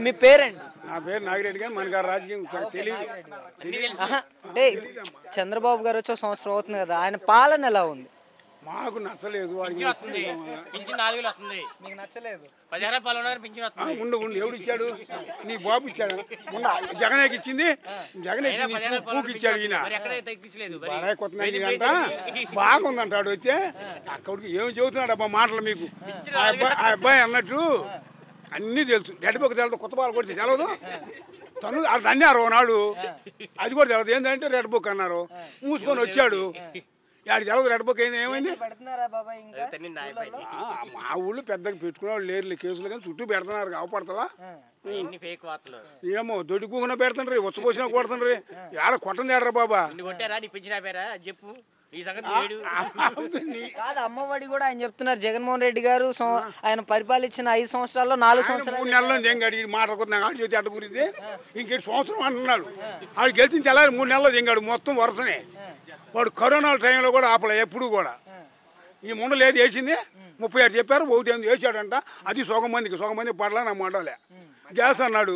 మీ పేరేంటి? నా పేరు నాగిరెడ్డి గారు. మనకు రాజకీయం తెలియదు. అంటే చంద్రబాబు గారు వచ్చి సంవత్సరం అవుతుంది కదా, ఆయన పాలన ఎలా ఉంది? మాకు నచ్చలేదు. మీకు నచ్చలేదు? ఉండు ఎవడు ఇచ్చాడు? నీ బాబు ఇచ్చాడు. జగనేకి ఇచ్చింది. జగనే పూకి ఇచ్చాడు. ఈయన బడాయి కొత్త అంట బాగుందంటాడు. వచ్చే అక్కడికి ఏమి చెబుతున్నాడు అబ్బా మాటలు మీకు. ఆ అబ్బాయి అన్నట్టు అన్నీ తెలుసు. రెడ్బుక్ తెలదు, కొత్త బాలు కొడితే తెలవదు. తను అది అన్నారు నాడు, అది కూడా తెలదు. ఏంటంటే రెడ్ బుక్ అన్నారు. మూసుకొని వచ్చాడు. ఆడికి తెలదు రెడ్ బుక్ అయింది. ఏమైంది? మా ఊళ్ళో పెద్దగా పెట్టుకునేవాళ్ళు లేరు కేసులు, కానీ చుట్టూ పెడుతున్నారు. అవపడతా ఏమో దొడ్డి కూకున పెడతాండ్రీ, ఉచ్చపోసినా కొడుతుండ్రీ. ఆడ కొట్టండి ఆడరా బాబా. చెప్పు. కాదు, అమ్మఒడి కూడా ఆయన చెప్తున్నారు. జగన్మోహన్ రెడ్డి గారు ఆయన పరిపాలించిన 5 సంవత్సరాల్లో 4 సంవత్సరాలు 3 నెలలు దెంగాడు. ఈ మాట్లాడుకున్నా ఆడి చేతి అడ్డ గురించి ఇంకేటి సంవత్సరం అంటున్నాడు. ఆడు గెలిచిన తెల్లారి 3 నెలలు దెంగాడు మొత్తం వరుసనే. వాడు కరోనా టైంలో కూడా ఆపలే ఎప్పుడు కూడా. ఈ ముండలు ఏది వేసింది 36 చెప్పారు, 1 వేసాడంట. అది సగం మందికి పడలా నా మండలే. గ్యాస్ అన్నాడు,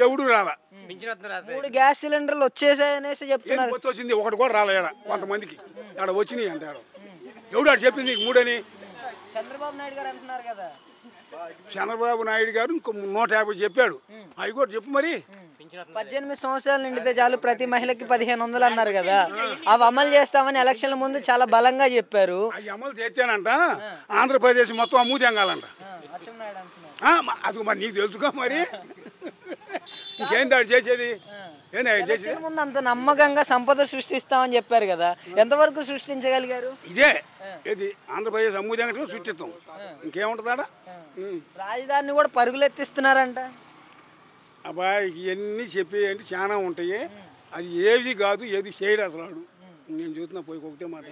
ఎవడు రాలా. 3 గ్యాస్ సిలిండర్లు వచ్చేసాయనేసి చెప్తున్నారు. వచ్చింది ఒకటి కూడా రాలే. కొంతమందికి ఆడ వచ్చినాయి అంటాడు. ఎవడు ఆడు చెప్పింది 3 అని? చంద్రబాబు నాయుడు గారు అంటున్నారు కదా. చంద్రబాబు నాయుడు గారు ఇంకో 150 చెప్పాడు. అవి కూడా చెప్పు మరి. 18 సంవత్సరాలు నిండితే చాలు ప్రతి మహిళకి 1500 అన్నారు కదా. అవి అమలు చేస్తామని ఎలక్షన్ల ముందు చాలా బలంగా చెప్పారు. అవి అమలు చేస్తేనంట ఆంధ్రప్రదేశ్ మొత్తం అమ్ము తెంగాలంట. అది మరి నీకు తెలుసుకో మరి. ఇంకేంటి ఆడు చేసేది? ముందు అంత నమ్మకంగా సంపద సృష్టిస్తామని చెప్పారు కదా, ఎంతవరకు సృష్టించగలిగారు? ఇదే ఏది ఆంధ్రప్రదేశ్ అమ్ము తెంగ సృష్టిస్తాం. ఇంకేముంటుందా? రాజధానిని కూడా పరుగులెత్తిస్తున్నారంట. అబ్బాయి ఇవన్నీ చెప్పేయండి చాలా ఉంటాయి. అది ఏది కాదు, ఏది చేయడు అసలు. ఆడు నేను చూస్తున్నా పోయి ఒకటే మాట.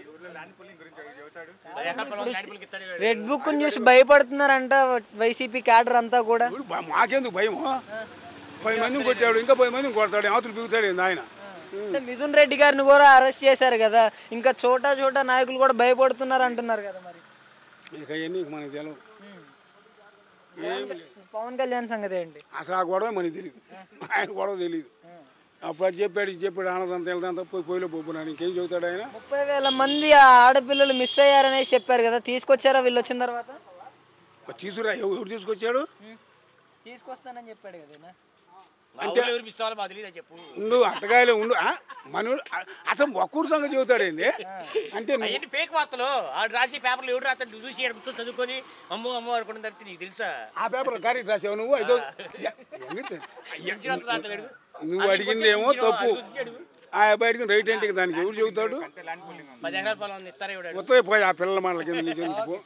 రెడ్ బుక్ చూసి భయపడుతున్నారంట వైసీపీ క్యాడర్ అంతా కూడా. మాకెందుకు భయం? 10 మందిని కొట్టాడు, ఇంకా 10 మందిని కొడతాడు. ఆతులు బిగుతాడు ఏంది ఆయన. మిథున్ రెడ్డి గారిని కూడా అరెస్ట్ చేశారు కదా. ఇంకా చోటా నాయకులు కూడా భయపడుతున్నారు అంటున్నారు కదా. మరి ఇక అవన్నీ మనకు తెలియదు. పవన్ కళ్యాణ్ సంగతి ఏంటి? అసలు ఆ గొడవ మనకి తెలియదు. ఆయన గొడవ తెలియదు. అప్పుడు అది చెప్పాడు ఆనందంతా వెళ్దాంతా పోయిలో పోపున్నాను. ఇంకేం చెబుతాడు ఆయన? 30,000 మంది ఆడపిల్లలు మిస్ అయ్యారనేసి చెప్పారు కదా. తీసుకొచ్చారా వీళ్ళు వచ్చిన తర్వాత? తీసుకురా. ఎవరు తీసుకొచ్చాడు? తీసుకొస్తానని చెప్పాడు కదా. అంటే ఉండు అట్టగాయలే ఉండు. మన అసలు ఒక్కూరు సంగతి చెబుతాడు ఏంది అంటే ఫేక్ వార్తలు రాసి పేపర్లు ఎవరు రాస్తాడు చూసి చదువుకొని అమ్మ అనుకున్న నీకు తెలుసా? ఆ పేపర్ కరెక్ట్ రాసావు నువ్వు. అయితే నువ్వు అడిగిందేమో తప్పు. ఆ అబ్బాయి అడిగిన రైట్ ఏంటి? దానికి ఎవరు చెబుతాడు? 10 ఎకరాల పొలం ఇస్తారా? ఉత్తరే పోయి ఆ పిల్లల మాటలకి నీకు